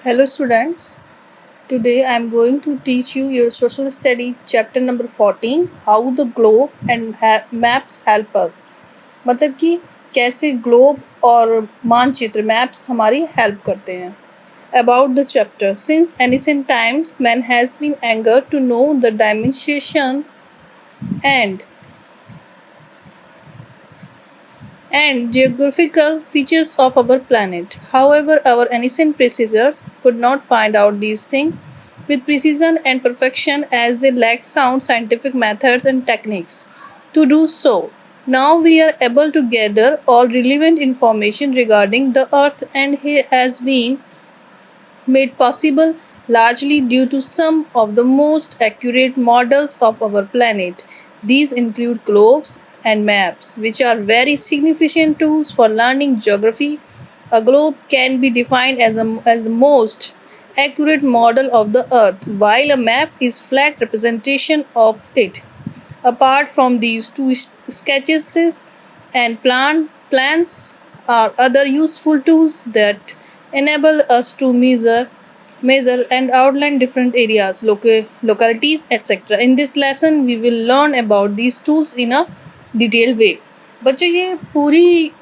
Hello students, today I am going to teach you your social study chapter number 14 how the globe and maps help us। मतलब कि कैसे globe और मानचित्र maps हमारी help करते हैं। About the chapter, since ancient times man has been eager to know the dimension and geographical features of our planet. However, our ancient predecessors could not find out these things with precision and perfection as they lacked sound scientific methods and techniques to do so. Now we are able to gather all relevant information regarding the earth, and it has been made possible largely due to some of the most accurate models of our planet. These include globes and maps, which are very significant tools for learning geography. A globe can be defined as the most accurate model of the earth, while a map is flat representation of it. Apart from these two sketches and plans are other useful tools that enable us to measure and outline different areas, localities, etc. In this lesson, we will learn about these tools in a detailed way. बच्चों ये पूरी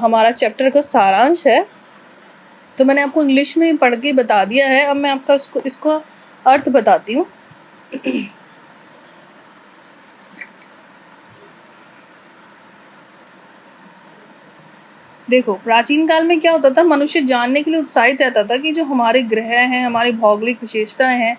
हमारा chapter का सारांश है। तो मैंने आपको इंग्लिश में पढ़ के बता दिया है। अब मैं आपका इसको अर्थ बताती हूँ। देखो, प्राचीन काल में क्या होता था, मनुष्य जानने के लिए उत्साहित रहता था कि जो हमारे ग्रह हैं, हमारी भौगोलिक विशेषताएं हैं,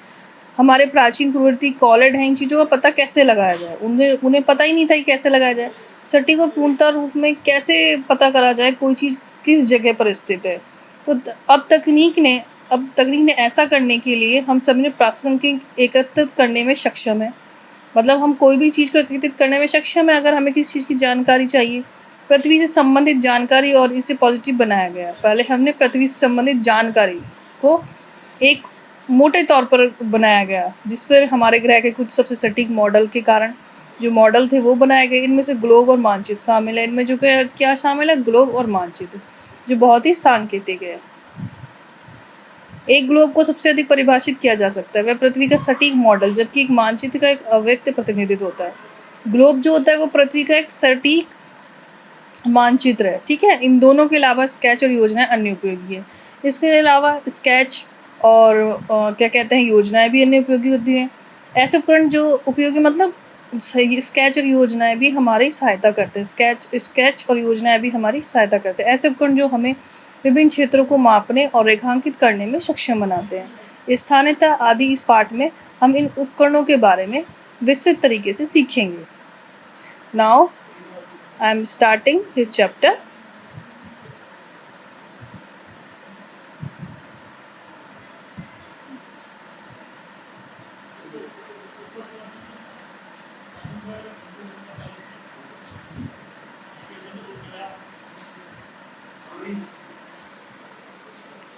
हमारे प्राचीन पूर्ववर्ती कॉलेड हैं, इन चीज़ों का पता कैसे लगाया जाए। उन्हें पता ही नहीं था कि कैसे लगाया जाए, सटीक और पूर्णतः रूप में कैसे पता करा जाए कोई चीज़ किस जगह पर स्थित है। तो अब तकनीक ने ऐसा करने के लिए हम सब ने प्रासंगिक एकत्रित करने में सक्षम है। मतलब हम कोई भी चीज़ को एकत्रित करने में सक्षम है। अगर हमें किसी चीज़ की जानकारी चाहिए, पृथ्वी से संबंधित जानकारी, और इसे पॉजिटिव बनाया गया। पहले हमने पृथ्वी से संबंधित जानकारी को एक मोटे तौर पर बनाया गया, जिस पर हमारे ग्रह के कुछ सबसे सटीक मॉडल के कारण जो मॉडल थे वो बनाए गए। इनमें से ग्लोब और मानचित्र शामिल है। इनमें जो क्या शामिल है, ग्लोब और मानचित्र, जो बहुत ही सांकेतिक है। एक ग्लोब को सबसे अधिक परिभाषित किया जा सकता है, वह पृथ्वी का सटीक मॉडल, जबकि एक मानचित्र का एक अव्यक्त प्रतिनिधित्व होता है। ग्लोब जो होता है वो पृथ्वी का एक सटीक मानचित्र है, ठीक है। इन दोनों के अलावा स्केच और योजनाएं अन्य उपयोगी है। इसके अलावा स्केच और क्या कहते हैं, योजनाएं भी अन्य उपयोगी होती हैं। ऐसे उपकरण जो उपयोगी, मतलब स्केच और योजनाएं भी हमारी सहायता करते हैं। स्केच और योजनाएं भी हमारी सहायता करते हैं। ऐसे उपकरण जो हमें विभिन्न क्षेत्रों को मापने और रेखांकित करने में सक्षम बनाते हैं। स्थानीयता आदि इस पाठ में हम इन उपकरणों के बारे में विस्तृत तरीके से सीखेंगे। Now I am starting your chapter.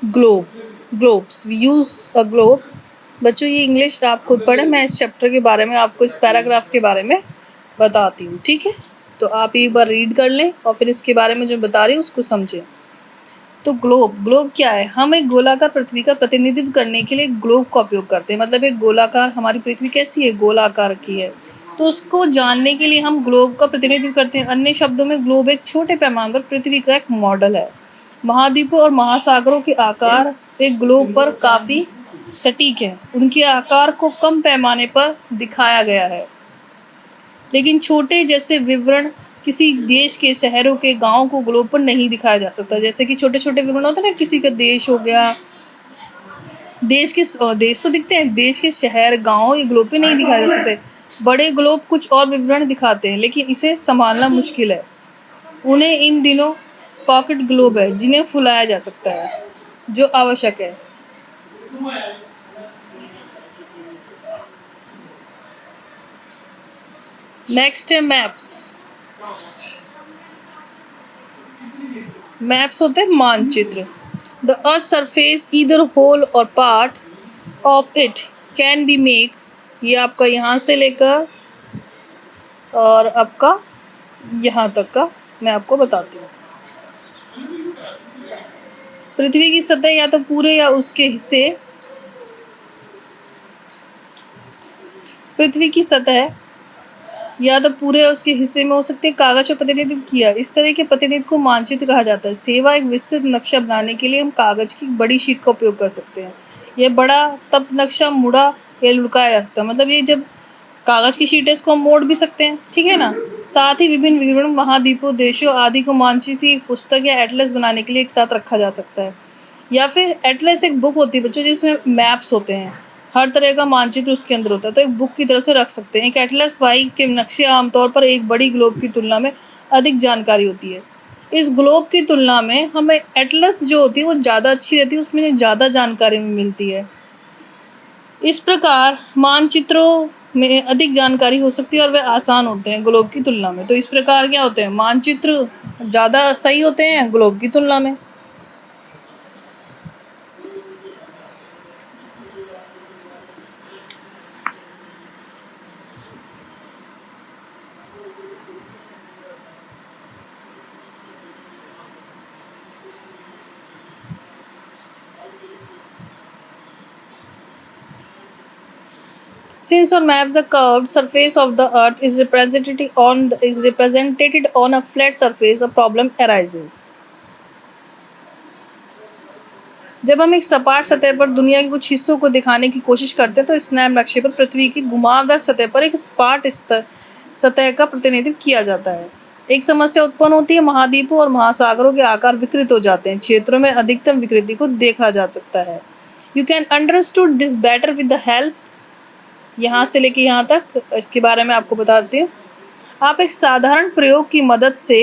Globes. We use a globe. बच्चों ये इंग्लिश आप खुद पढ़ें, मैं इस चैप्टर के बारे में आपको इस पैराग्राफ के बारे में बताती हूँ, ठीक है। तो आप एक बार रीड कर लें और फिर इसके बारे में जो बता रही हूँ उसको समझें। तो ग्लोब क्या है? हम एक गोलाकार पृथ्वी का प्रतिनिधित्व करने के लिए ग्लोब का उपयोग करते हैं। मतलब एक गोलाकार, हमारी पृथ्वी कैसी है, गोलाकार की है, तो उसको जानने के लिए हम ग्लोब का प्रतिनिधित्व करते हैं। अन्य शब्दों में ग्लोब एक छोटे पैमाने पर पृथ्वी का एक मॉडल है। महाद्वीपों और महासागरों के आकार एक ग्लोब पर काफ़ी सटीक है। उनके आकार को कम पैमाने पर दिखाया गया है, लेकिन छोटे जैसे विवरण किसी देश के शहरों के गांव को ग्लोब पर नहीं दिखाया जा सकता। जैसे कि छोटे छोटे विवरण होते हैं ना, किसी का देश हो गया, देश तो दिखते हैं, देश के शहर गांव ये ग्लोब पे नहीं दिखाए जा सकते। बड़े ग्लोब कुछ और विवरण दिखाते हैं, लेकिन इसे संभालना मुश्किल है। उन्हें इन दिनों पॉकेट ग्लोब है, जिन्हें फुलाया जा सकता है, जो आवश्यक है। नेक्स्ट है मैप्स। मैप्स होते हैं मानचित्र। The earth surface either whole और part of it can be make, ये आपका यहाँ से लेकर और आपका यहाँ तक का मैं आपको बताती हूँ। पृथ्वी की सतह या तो पूरे या उसके हिस्से, पृथ्वी की सतह या तो पूरे या उसके हिस्से में हो सकती है। कागज का प्रतिनिधित्व किया, इस तरह के प्रतिनिधित्व को मानचित्र कहा जाता है। सेवा एक विस्तृत नक्शा बनाने के लिए हम कागज की बड़ी शीट का उपयोग कर सकते हैं। यह बड़ा तब नक्शा मुड़ा या लुढ़काया जा सकता है, मतलब ये जब कागज की शीट है इसको हम मोड़ भी सकते हैं, ठीक है ना। साथ ही विभिन्न विवरण, महाद्वीपों, देशों आदि को मानचित्र एक पुस्तक या एटलस बनाने के लिए एक साथ रखा जा सकता है। या फिर एटलस एक बुक होती है बच्चों जिसमें मैप्स होते हैं, हर तरह का मानचित्र उसके अंदर होता है, तो एक बुक की तरह से रख सकते हैं। एक एटलस वाई के नक्शे आमतौर पर एक बड़ी ग्लोब की तुलना में अधिक जानकारी होती है। इस ग्लोब की तुलना में हमें एटलस जो होती है वो ज़्यादा अच्छी रहती है, उसमें ज़्यादा जानकारी मिलती है। इस प्रकार मानचित्रों में अधिक जानकारी हो सकती है और वे आसान होते हैं ग्लोब की तुलना में। तो इस प्रकार क्या होते हैं, मानचित्र ज़्यादा सही होते हैं ग्लोब की तुलना में। Since on maps the curved surface of the earth is represented on a flat surface, a problem arises. जब हम एक सपाट सतह पर दुनिया के कुछ हिस्सों को दिखाने की कोशिश करते हैं तो स्नैप नक्शे पर पृथ्वी की घुमावदार सतह पर एक सपाट सतह का प्रतिनिधित्व किया जाता है। एक समस्या उत्पन्न होती है, महाद्वीपों और महासागरों के आकार विकृत हो जाते हैं। क्षेत्रों में अधिकतम विकृति को देखा जा सकता है। You can understood this better with the help, यहाँ से लेके यहाँ तक इसके बारे में आपको बताती हूँ। आप एक साधारण प्रयोग की मदद से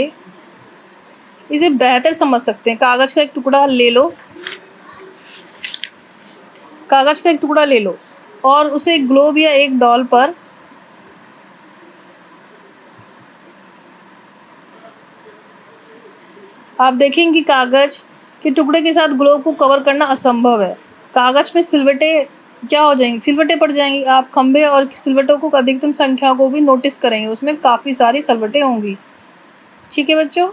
इसे बेहतर समझ सकते हैं। कागज का एक टुकड़ा ले लो और उसे एक ग्लोब या एक डॉल पर आप देखेंगे कि कागज के टुकड़े के साथ ग्लोब को कवर करना असंभव है। कागज में सिलवटें क्या हो जाएंगी, सिलवटें पड़ जाएंगी। आप खंभे और सिलवटों को अधिकतम संख्या को भी नोटिस करेंगे, उसमें काफ़ी सारी सिलवटें होंगी। ठीक है बच्चों।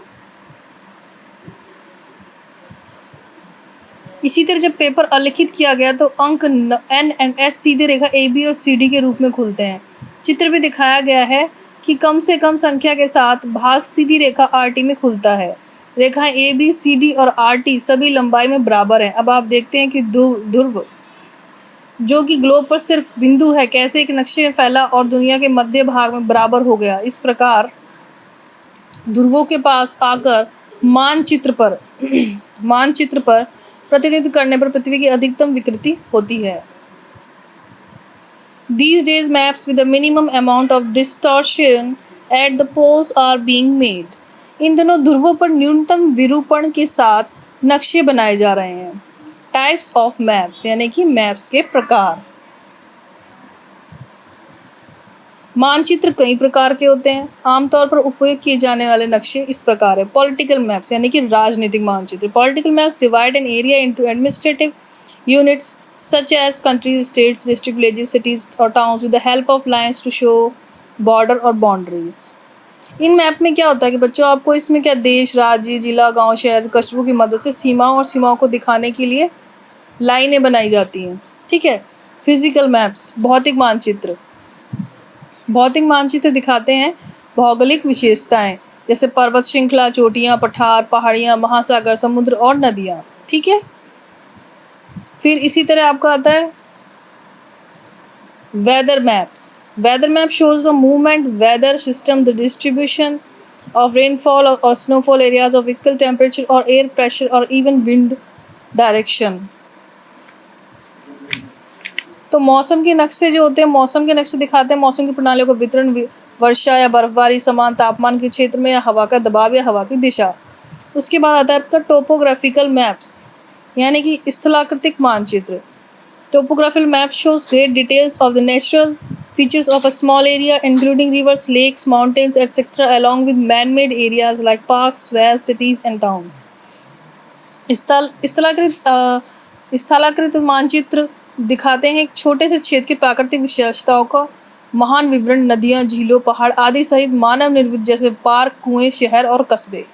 इसी तरह जब पेपर अलिखित किया गया तो अंक N और S सीधे रेखा AB और CD के रूप में खुलते हैं। चित्र में दिखाया गया है कि कम से कम संख्या के साथ भाग सीधी रेखा RT में खुलता है। रेखाएं AB, CD और RT सभी लंबाई में बराबर हैं। अब आप देखते हैं कि ध्रुव जो कि ग्लोब पर सिर्फ बिंदु है कैसे एक नक्शे में फैला और दुनिया के मध्य भाग में बराबर हो गया। इस प्रकार ध्रुवों के पास आकर मानचित्र पर प्रतिनिधित्व करने पर पृथ्वी की अधिकतम विकृति होती है। These days maps with a minimum amount of distortion at the poles are being made. इन दिनों ध्रुवों पर न्यूनतम विरूपण के साथ नक्शे बनाए जा रहे हैं। टाइप्स ऑफ मैप्स यानी कि मैप्स के प्रकार। मानचित्र कई प्रकार के होते हैं। आमतौर पर उपयोग किए जाने वाले नक्शे इस प्रकार है। पॉलिटिकल मैप्स यानी कि राजनीतिक मानचित्र। Political maps divide an area into administrative units such as countries, states, district, villages, cities और towns with the help of lines to show border और बाउंड्रीज। इन मैप में क्या होता है कि बच्चों आपको इसमें क्या देश, राज्य, जिला, गांव, शहर, कस्बों की मदद से सीमाओं को दिखाने के लिए लाइनें बनाई जाती हैं। ठीक है। फिजिकल मैप्स, भौतिक मानचित्र दिखाते हैं भौगोलिक विशेषताएं जैसे पर्वत श्रृंखला, चोटियां, पठार, पहाड़ियां, महासागर, समुद्र और नदियां। ठीक है। फिर इसी तरह आपका आता है weather maps. Weather map shows the movement, weather system, the distribution of rainfall or snowfall areas of equal temperature or air pressure or even wind direction. तो मौसम के नक्शे जो होते हैं, मौसम के नक्शे दिखाते हैं मौसम की प्रणालियों को वितरण, वर्षा या बर्फबारी, समान तापमान के क्षेत्र में या हवा का दबाव या हवा की दिशा। उसके बाद आता है आपका टोपोग्राफिकल मैप्स यानी कि स्थलाकृतिक मानचित्र। Topographical map shows great details of the natural features of a small area, including rivers, lakes, mountains, etc., along with man-made areas like parks, wells, cities, and towns. स्थलाकृत मानचित्र दिखाते हैं एक छोटे से क्षेत्र की प्राकृतिक विशेषताओं का महान विवरण, नदियाँ, झीलों, पहाड़ आदि सहित मानव निर्मित जैसे पार्क, कुएं, शहर और कस्बे।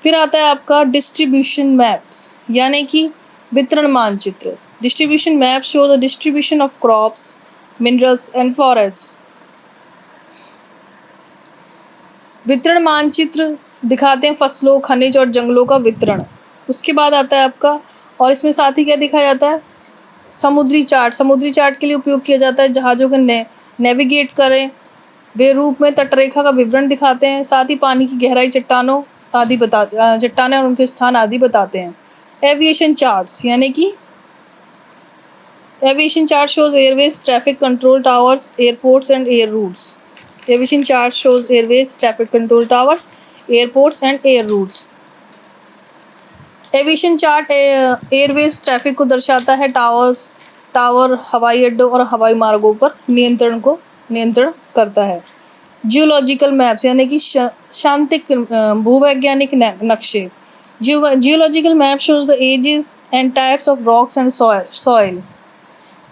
फिर आता है आपका डिस्ट्रीब्यूशन मैप्स, यानी कि वितरण मानचित्र। Distribution map show the distribution of crops, minerals and forest. वितरण मानचित्र दिखाते हैं फसलों, खनिज और जंगलों का वितरण। उसके बाद आता है आपका, और इसमें साथ ही क्या दिखाया जाता है, समुद्री चार्ट। समुद्री चार्ट के लिए उपयोग किया जाता है जहाज़ों को नेविगेट करें, वे रूप में तटरेखा का विवरण दिखाते हैं, साथ ही पानी की गहराई, चट्टानों चट्टानें और उनके स्थान आदि बताते हैं। एविएशन चार्ट्स, यानी कि aviation chart shows airways, traffic control towers, airports and air routes. Aviation chart shows airways, traffic control towers, airports and air routes. Aviation chart airways traffic को दर्शाता है। टावर हवाई अड्डों और हवाई मार्गों पर नियंत्रण करता है। जियोलॉजिकल मैप्स, यानी कि शांतिक भूवैज्ञानिक नक्शे। Geological map shows the ages and types of rocks and soil.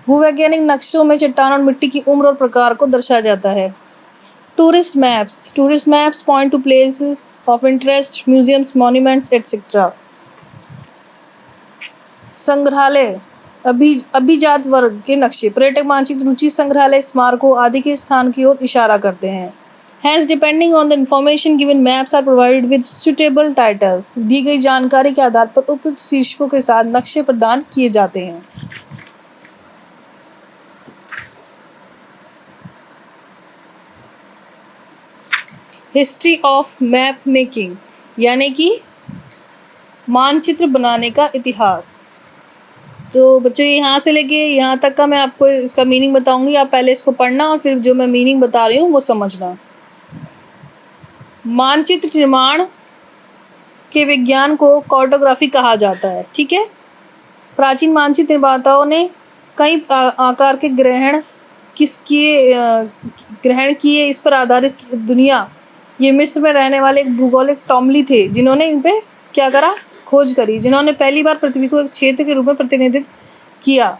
भूवैज्ञानिक नक्शों में चट्टान और मिट्टी की उम्र और प्रकार को दर्शाया जाता है। Tourist maps point two places of interest, museums, monuments etcetera. संग्रहालय, अभिजात वर्ग के नक्शे, पर्यटक मानचित्र, रुचि संग्रहालय, स्मारकों आदि के स्थान की ओर इशारा करते हैं। Hence, depending on the information given, maps are provided with suitable titles. दी गई जानकारी के आधार पर उपयुक्त शीर्षकों के साथ नक्शे प्रदान किए जाते हैं। हिस्ट्री ऑफ मैप मेकिंग, यानी कि मानचित्र बनाने का इतिहास। तो बच्चों यहाँ से लेके यहाँ तक का मैं आपको इसका मीनिंग बताऊंगी, आप पहले इसको पढ़ना और फिर जो मैं मीनिंग बता रही हूँ वो समझना। मानचित्र निर्माण के विज्ञान को कार्टोग्राफी कहा जाता है, ठीक है। प्राचीन मानचित्र निर्माताओं ने कई आकार के ग्रहण किए, इस पर आधारित दुनिया, ये मिस्र में रहने वाले एक भूगोलिक टॉमली थे जिन्होंने इन पे क्या करा, खोज करी, जिन्होंने पहली बार पृथ्वी को एक क्षेत्र के रूप में प्रतिनिधित्व किया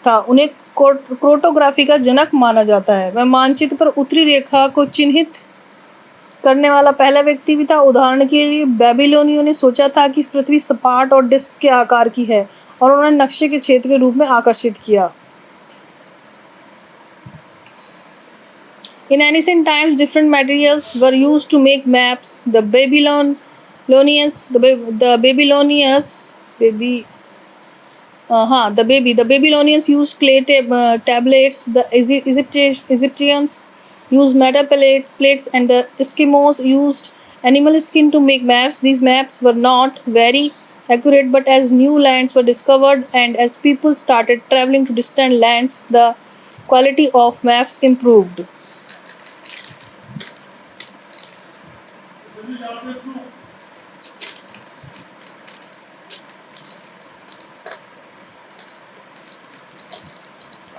था। उन्हें कार्टोग्राफी का जनक माना जाता है। वह मानचित्र पर उत्तरी रेखा को चिन्हित करने वाला पहला व्यक्ति भी था। उदाहरण के लिए बेबीलोनियों ने सोचा था कि पृथ्वी सपाट और डिस्क के आकार की है और उन्होंने नक्शे के क्षेत्र के रूप में आकर्षित किया। In ancient times, different materials were used to make maps. The Babylonians used clay tablets. The Egyptians used metal plates, and the Eskimos used animal skin to make maps. These maps were not very accurate, but as new lands were discovered and as people started traveling to distant lands, the quality of maps improved.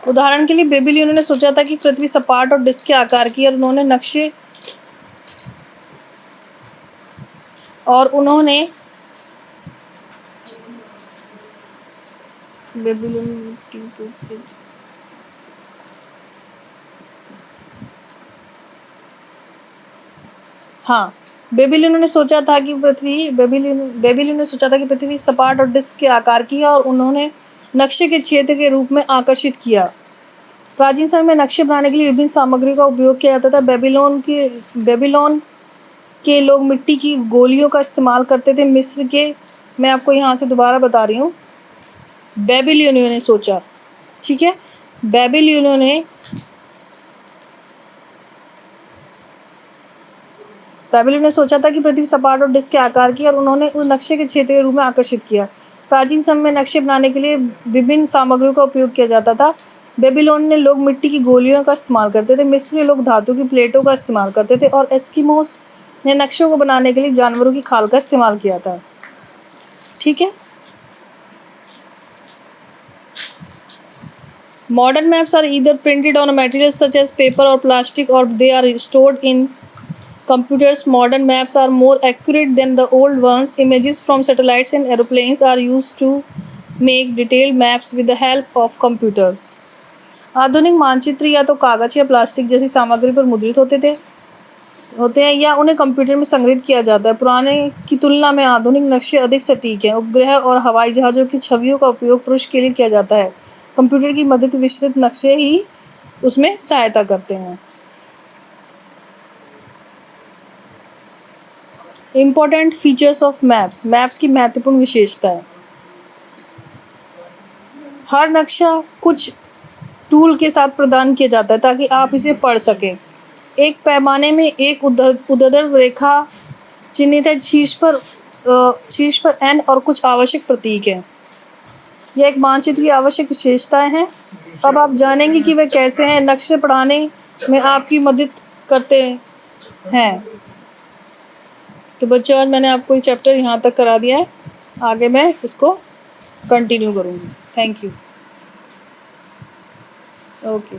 उदाहरण के लिए बेबीलोनियों ने सोचा था कि पृथ्वी सपाट और disc के आकार की है, और उन्होंने बेबीलोनियों ने सोचा था कि पृथ्वी सपाट और डिस्क के आकार की है और उन्होंने नक्शे के क्षेत्र के रूप में आकर्षित किया। प्राचीन समय में नक्शे बनाने के लिए विभिन्न सामग्री का उपयोग किया जाता था। बेबीलोन के लोग मिट्टी की गोलियों का इस्तेमाल करते थे। मिस्र के, मैं आपको यहाँ से दोबारा बता रही हूँ, बेबीलोनियों ने सोचा, ठीक है, बेबीलोनियों ने सोचा था कि पृथ्वी सपाट और डिस्क के आकार की और उन्होंने उस नक्शे के क्षेत्र के रूप में आकर्षित किया। प्राचीन समय में नक्शे बनाने के लिए विभिन्न सामग्रियों का उपयोग किया जाता था। बेबीलोन ने लोग मिट्टी की गोलियों का इस्तेमाल करते थे। मिस्र के लोग धातु की प्लेटों का इस्तेमाल करते थे और एस्किमोस ने नक्शों को बनाने के लिए जानवरों की खाल का इस्तेमाल किया था, ठीक है। Modern maps are either printed on a material such as paper or plastic, or they are stored in computers. Modern maps are more accurate than the old ones. Images from satellites and aeroplanes are used to make detailed maps with the help of computers. आधुनिक मानचित्र या तो कागज या plastic जैसी सामग्री पर मुद्रित होते थे होते हैं या उन्हें कंप्यूटर में संग्रहित किया जाता है। पुराने की तुलना में आधुनिक नक्शे अधिक सटीक हैं। उपग्रह और हवाई जहाज़ों की छवियों का उपयोग पृष्ठ के लिए किया जाता है। कंप्यूटर की मदद विस्तृत नक्शे ही उसमें सहायता करते हैं। Important features of maps. Maps की महत्वपूर्ण विशेषताएं। हर नक्शा कुछ टूल के साथ प्रदान किया जाता है ताकि आप इसे पढ़ सकें। एक पैमाने में एक ऊर्ध्वाधर रेखा चिन्हित है। शीर्ष पर एन और कुछ आवश्यक प्रतीक हैं। यह एक मानचित्र की आवश्यक विशेषताएं हैं। अब आप जानेंगे कि वे कैसे हैं। नक्शे पढ़ाने में आपकी मदद करते हैं। तो बच्चों, आज मैंने आपको ये चैप्टर यहाँ तक करा दिया है। आगे मैं इसको कंटिन्यू करूँगी। Thank you. ओके।